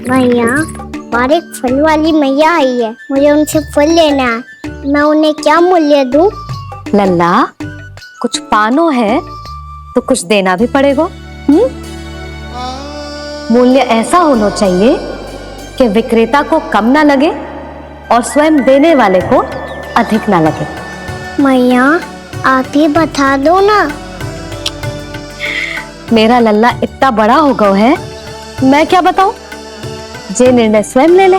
मैया, और एक फल वाली मैया आई है, मुझे उनसे फल लेना है। मैं उन्हें क्या मूल्य दूं? लल्ला, कुछ पानो है तो कुछ देना भी पड़ेगा। मूल्य ऐसा होना चाहिए कि विक्रेता को कम ना लगे और स्वयं देने वाले को अधिक ना लगे। मैया, आप ही बता दो ना। मेरा लल्ला इतना बड़ा हो गया है, मैं क्या बताऊं? जे निर्णय स्वयं ले ले।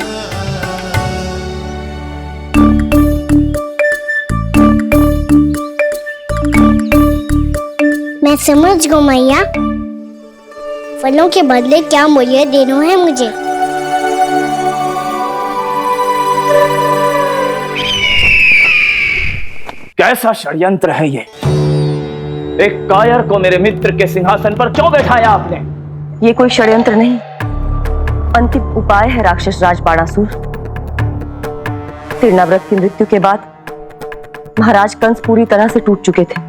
मैं समझ गई मैया, फलों के बदले क्या मूल्य देना है मुझे। कैसा षड्यंत्र है ये? एक कायर को मेरे मित्र के सिंहासन पर क्यों बैठाया आपने? ये कोई षड्यंत्र नहीं, अंतिम उपाय है राक्षस राज बाणासुर। तिरनाव्रत की मृत्यु के बाद महाराज कंस पूरी तरह से टूट चुके थे।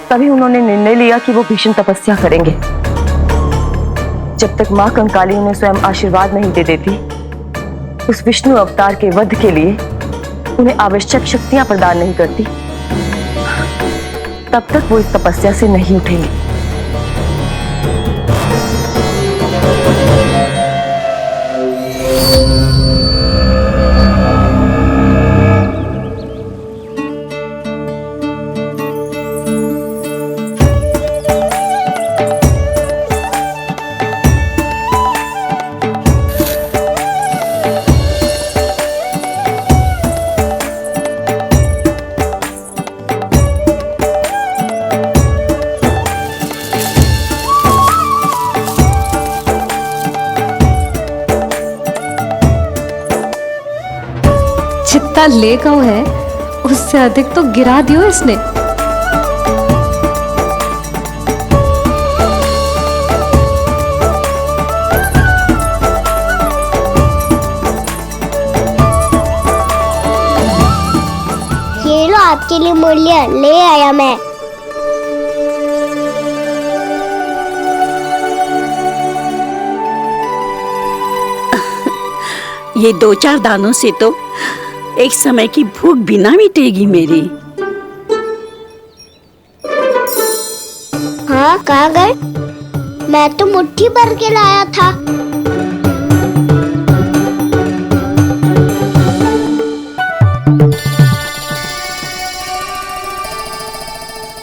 तभी उन्होंने निर्णय लिया कि वो भीषण तपस्या करेंगे। जब तक मां कंकाली उन्हें स्वयं आशीर्वाद नहीं दे देती, उस विष्णु अवतार के वध के लिए उन्हें आवश्यक शक्तियां प्रदान नहीं करती, तब तक वो इस तपस्या से नहीं उठेंगे। जितना ले गओ है उससे अधिक तो गिरा दियो इसने। ये लो आपके लिए मूल्य, ले आया मैं। ये 2-4 दानों से तो एक समय की भूख भी ना मिटेगी मेरी। हाँ, कहाँ गए? मैं तो मुट्ठी भर के लाया था।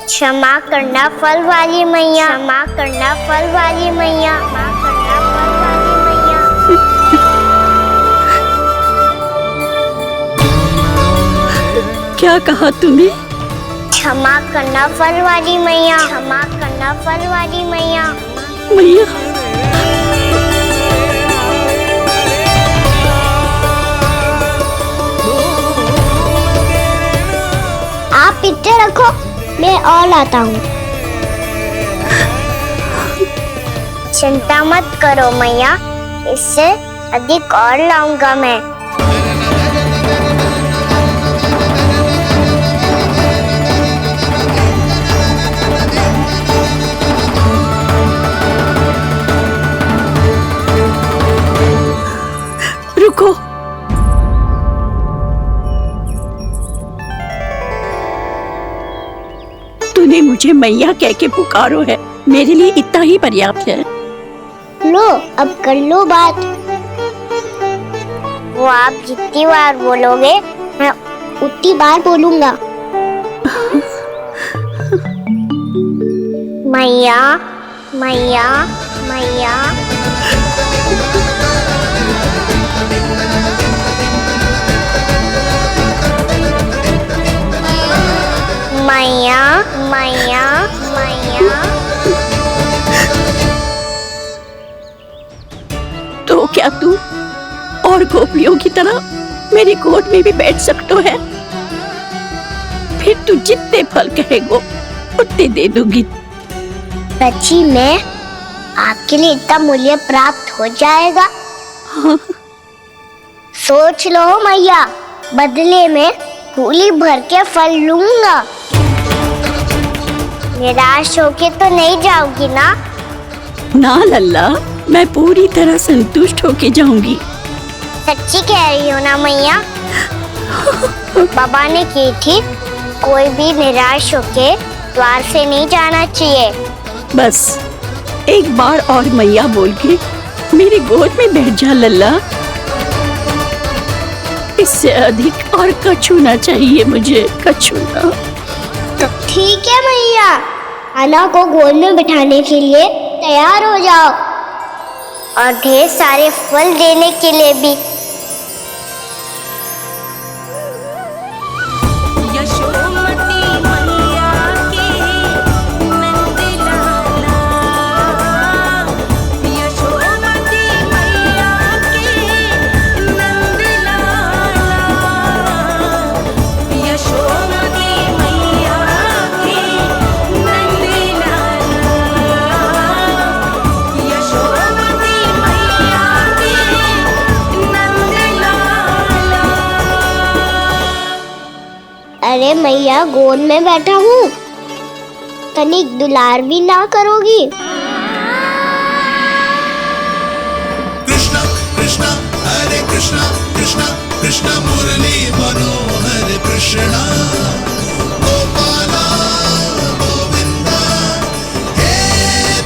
क्षमा करना फल वाली मैया, क्षमा करना फल वाली मैया, क्षमा करना फल वाली मैया। क्या कहा तूने? क्षमा करना फल वाली मैया, क्षमा करना फल वाली मैया। मैया, आप इतने रखो, मैं और लाता हूँ। चिंता मत करो मैया, इससे अधिक और लाऊंगा मैं। रुको। तूने मुझे मैया कह के पुकारो है, मेरे लिए इतना ही पर्याप्त है। लो, अब कर लो बात। वो आप जितनी बार बोलोगे, मैं उतनी बार बोलूंगा। मैया, मैया, मैया। मैया, मैया, मैया। तो क्या तू और गोपियों की तरह मेरी गोद में भी बैठ सकते है? फिर तू जितने फल कहेगो उतने दे दूंगी। सच्ची में आपके लिए इतना मूल्य प्राप्त हो जाएगा? हाँ। सोच लो मैया, बदले में झोली भर के फल लूंगा। निराश होके तो नहीं जाओगी ना? ना लल्ला, मैं पूरी तरह संतुष्ट होके जाऊंगी। सच्ची कह रही हो ना मैया? बाबा ने की थी, कोई भी निराश होके द्वार से नहीं जाना चाहिए। बस एक बार और मैया बोल के मेरी गोद में बैठ जा लल्ला। इससे अधिक और कछु ना चाहिए मुझे, कछु ना। तो ठीक है मैया, आना को गोद में बिठाने के लिए तैयार हो जाओ और ढेर सारे फल देने के लिए भी। अरे मैया, गोद में बैठा हूँ, तनिक दुलार भी ना करोगी? कृष्णा कृष्णा हरे कृष्णा कृष्णा कृष्णा मुरली मनोहर कृष्णा गोपाला गोविंदा हे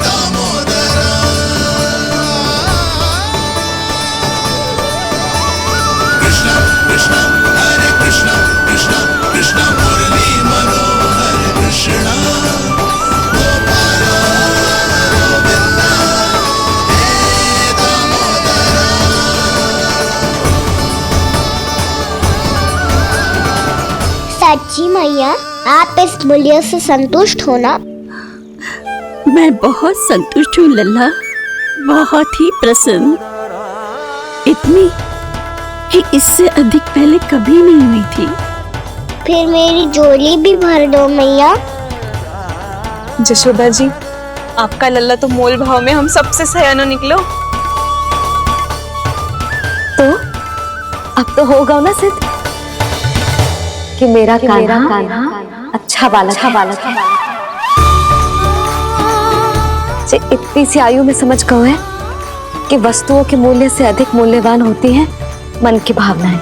दामोदरा। कृष्णा कृष्णा हरे कृष्णा कृष्णा कृष्णा मुरली मनोहर कृष्णा गोपाला गोविंदा हे दामोदरा। सच्ची मैया, आप इस मूल्य से संतुष्ट हो ना? मैं बहुत संतुष्ट हूँ लल्ला, बहुत ही प्रसन्न। इतनी कि इससे अधिक पहले कभी नहीं हुई थी। फिर मेरी झोली भी भर दो मैया। जशोदा जी, आपका लल्ला तो मोल भाव में हम सबसे सयाना निकलो। तो अब तो होगा ना सिद्ध कि मेरा कान्हा अच्छा बालक है। जे इतनी सी आयु में समझ गए है कि वस्तुओं के मूल्य से अधिक मूल्यवान होती हैं मन की भावनाएं।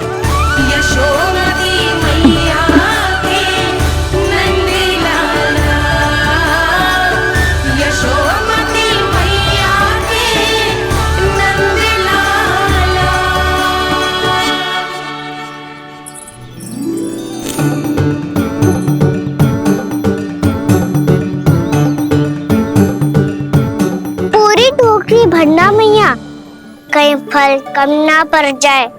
पूरी टोकरी भरना मैया, कहीं फल कम ना पड़ जाए।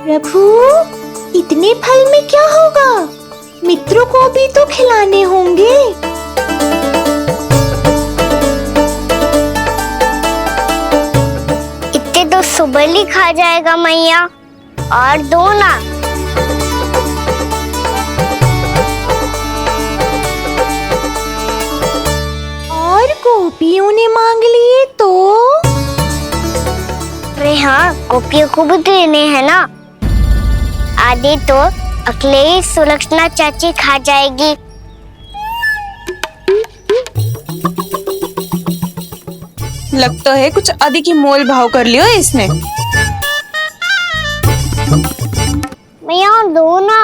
प्रभु, इतने फल में क्या होगा? मित्रों को भी तो खिलाने होंगे। इतने तो सुबह ही खा जाएगा मैया, और दो ना। और गोपियों ने मांग लिए तो? अरे हाँ, गोपियों को भी देने हैं ना। आधे तो अकेले ही सुलक्षणा चाची खा जाएगी। लगता है कुछ अधिक ही मोल भाव कर लियो इसने। मैया दो ना।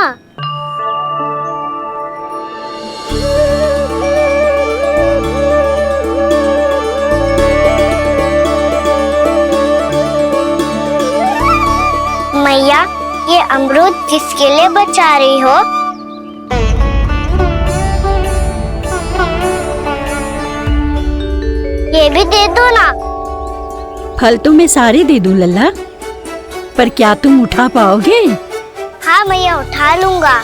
मैया, ये अमरूद किसके लिए बचा रही हो? ये भी दे दो ना। फल तो मैं सारे दे दूं लल्ला, पर क्या तुम उठा पाओगे? हाँ मैया, उठा लूंगा।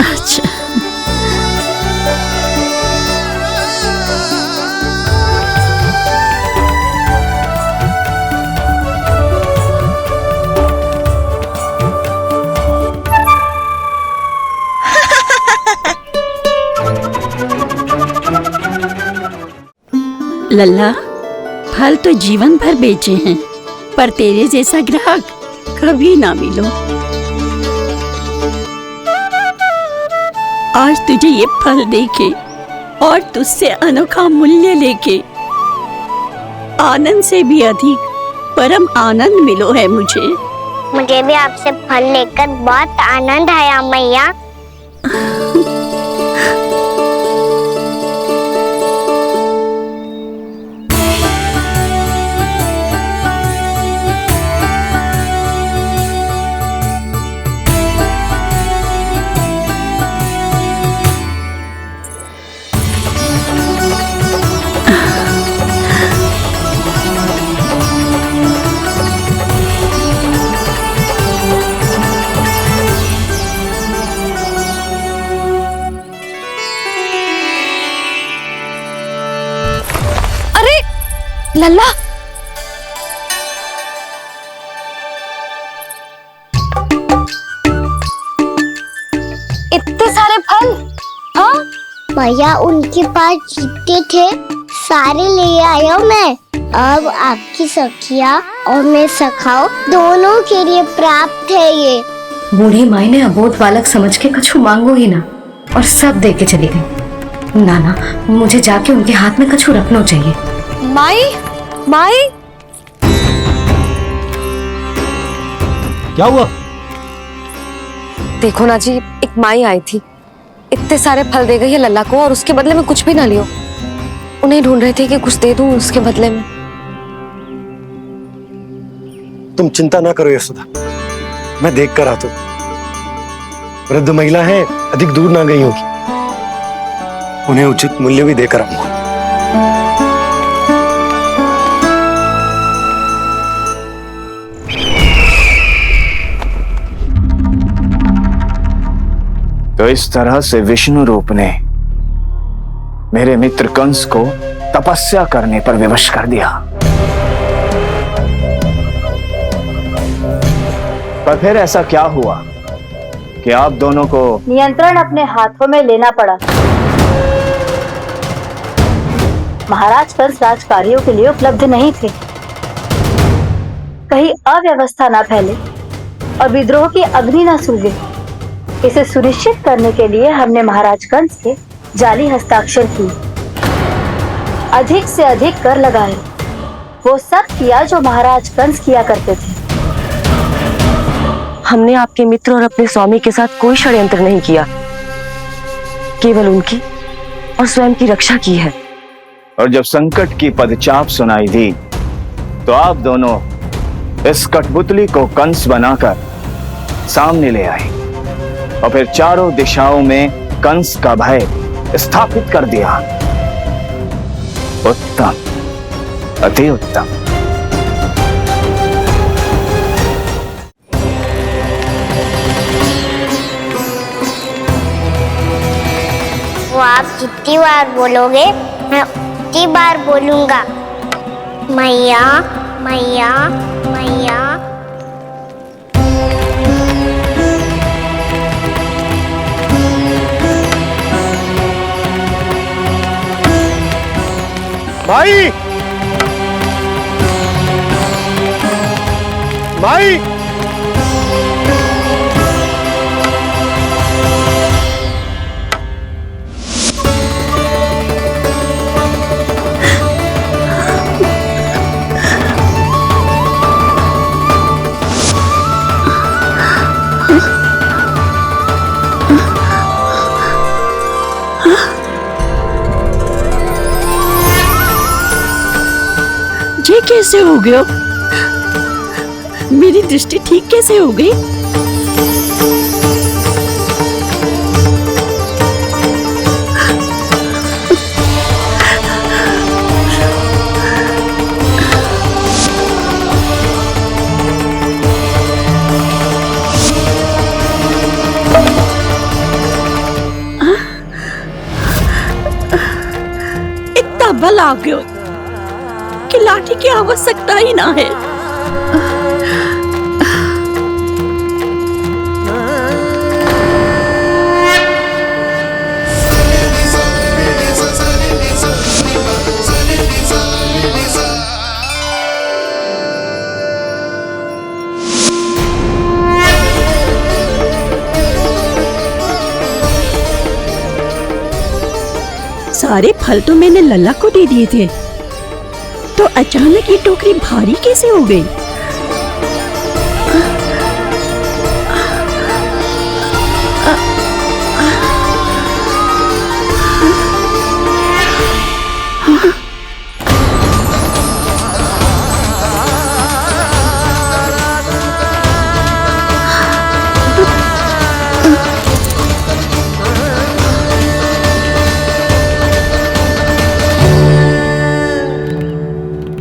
अच्छा। लल्ला, फल तो जीवन भर बेचे हैं, पर तेरे जैसा ग्राहक कभी ना मिलो। आज तुझे ये फल देके और तुझसे अनोखा मूल्य लेके आनंद से भी अधिक परम आनंद मिलो है मुझे। मुझे भी आपसे फल लेकर बहुत आनंद आया मैया। लल्ला, इतने सारे फल? हाँ भैया उनके पास जितने थे सारे ले आया मैं। अब आपकी सखिया और मैं सखाओ दोनों के लिए प्राप्त है ये। बूढ़ी माई ने अबोध बालक समझ के कछु मांगो ही ना और सब दे के चली गई। नाना, मुझे जाके उनके हाथ में कछु रखना चाहिए। माई, माई, क्या हुआ? देखो ना जी, एक माई आई थी, इतने सारे फल दे गई है लल्ला को और उसके बदले में कुछ भी ना लियो। उन्हें ढूंढ रही थी कि कुछ दे दूं उसके बदले में। तुम चिंता ना करो यशोदा, मैं देख कर आता हूं। वृद्ध महिला है, अधिक दूर ना गई होगी, उन्हें उचित मूल्य भी देकर आऊंगा। तो इस तरह से विष्णु रूप ने मेरे मित्र कंस को तपस्या करने पर विवश कर दिया। पर फिर ऐसा क्या हुआ कि आप दोनों को नियंत्रण अपने हाथों में लेना पड़ा। महाराज कंस राजकार्यों के लिए उपलब्ध नहीं थे। कहीं अव्यवस्था न फैले और विद्रोह की अग्नि न सूझे, इसे सुनिश्चित करने के लिए हमने महाराज कंस के जाली हस्ताक्षर किए, अधिक से अधिक कर लगाए। वो सब किया जो महाराज कंस किया करते थे। हमने आपके मित्र और अपने स्वामी के साथ कोई षड्यंत्र नहीं किया, केवल उनकी और स्वयं की रक्षा की है। और जब संकट की पदचाप सुनाई दी तो आप दोनों इस कठपुतली को कंस बनाकर सामने ले आए और फिर चारों दिशाओं में कंस का भय स्थापित कर दिया। उत्तम, अति उत्तम। वो आप जितनी बार बोलोगे मैं उतनी बार बोलूंगा। मैया मैया मैया। माई, माई, ये कैसे हो गया? मेरी दृष्टि ठीक कैसे हो गई? इतना बल आ गया कि लाठी की आवश्यकता ही ना है। सा सारे फल तो मैंने लल्ला को दे दिए थे, तो अचानक ये टोकरी भारी कैसे हो गई?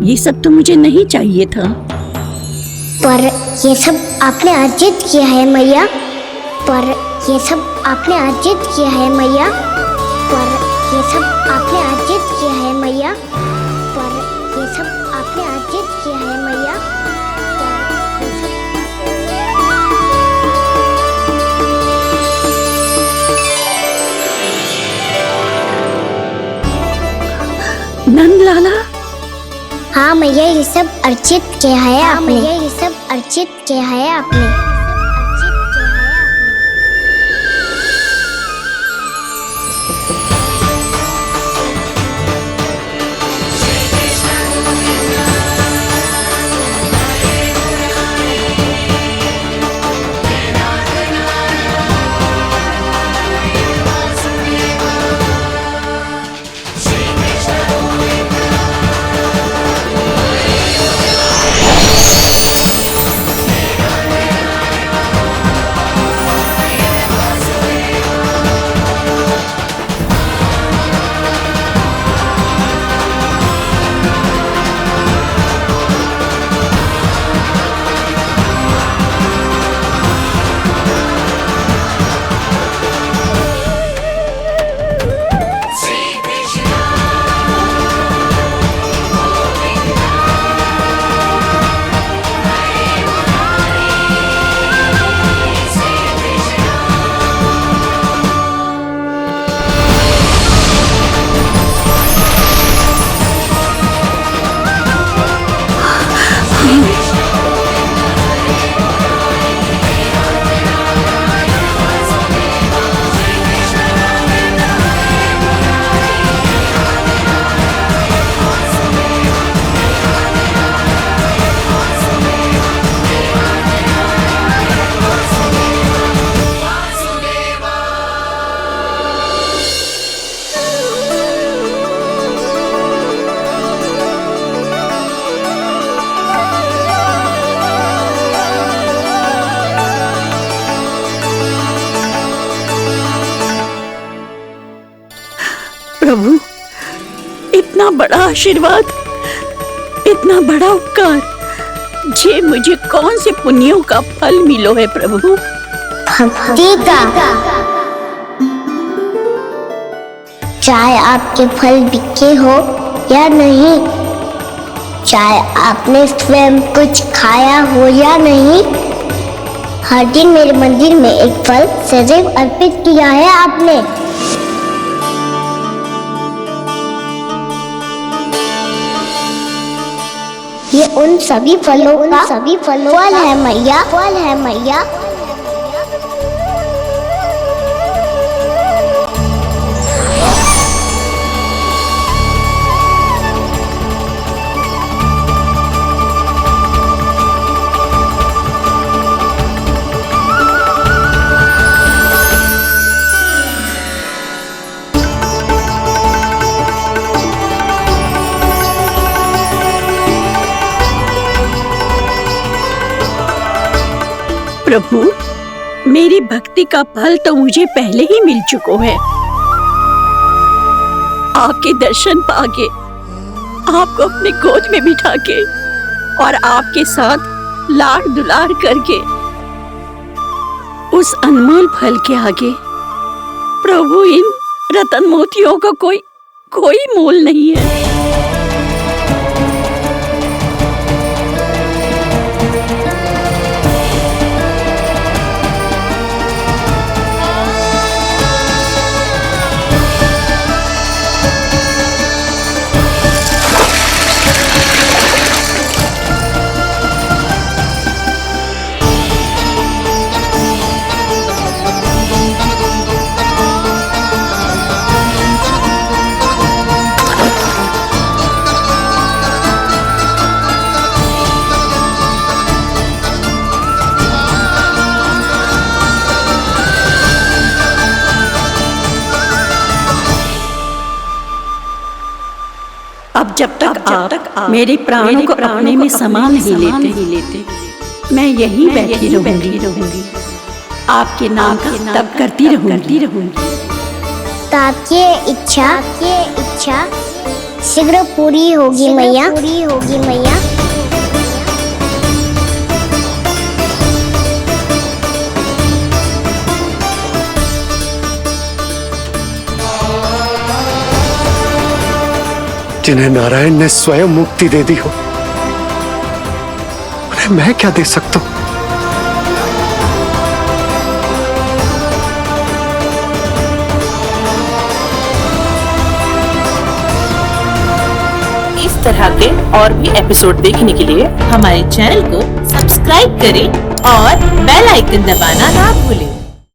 ये सब तो मुझे नहीं चाहिए था। पर ये सब आपने अर्जित किया है मैया। पर ये सब आपने अर्जित किया है मैया। पर ये सब आपने अर्जित किया है मैया। पर ये सब आपने अर्जित किया है मैया। नंद लाला, हाँ मैया, ये सब अर्जित किया है आपने। मैया, ये सब अर्जित किया है आपने। प्रभु, इतना बड़ा आशीर्वाद, इतना बड़ा उपकार, जे मुझे कौन से पुण्यों का फल मिलो है प्रभु? भक्ति का। चाहे आपके फल बिके हो या नहीं, चाहे आपने स्वयं कुछ खाया हो या नहीं, हर दिन मेरे मंदिर में एक फल सदैव अर्पित किया है आपने। ये उन सभी फलों का फल है मैया। फल है मैया। प्रभु, मेरी भक्ति का फल तो मुझे पहले ही मिल चुका है। आपके दर्शन पाके, आपको अपने गोद में बिठा के और आपके साथ लाड़ दुलार करके, उस अनमोल फल के आगे प्रभु इन रतन मोतियों का कोई मोल नहीं है। आप मेरे प्राणों को अपने में समा नहीं लेते, मैं यहीं बैठी रहूंगी, आपके नाम का तप करती रहूंगी। ताकि इच्छा शीघ्र पूरी होगी मैया। जिन्हें नारायण ने स्वयं मुक्ति दे दी हो, उन्हें मैं क्या दे सकता हूं? इस तरह के और भी एपिसोड देखने के लिए हमारे चैनल को सब्सक्राइब करें और बेल आइकन दबाना ना भूलें।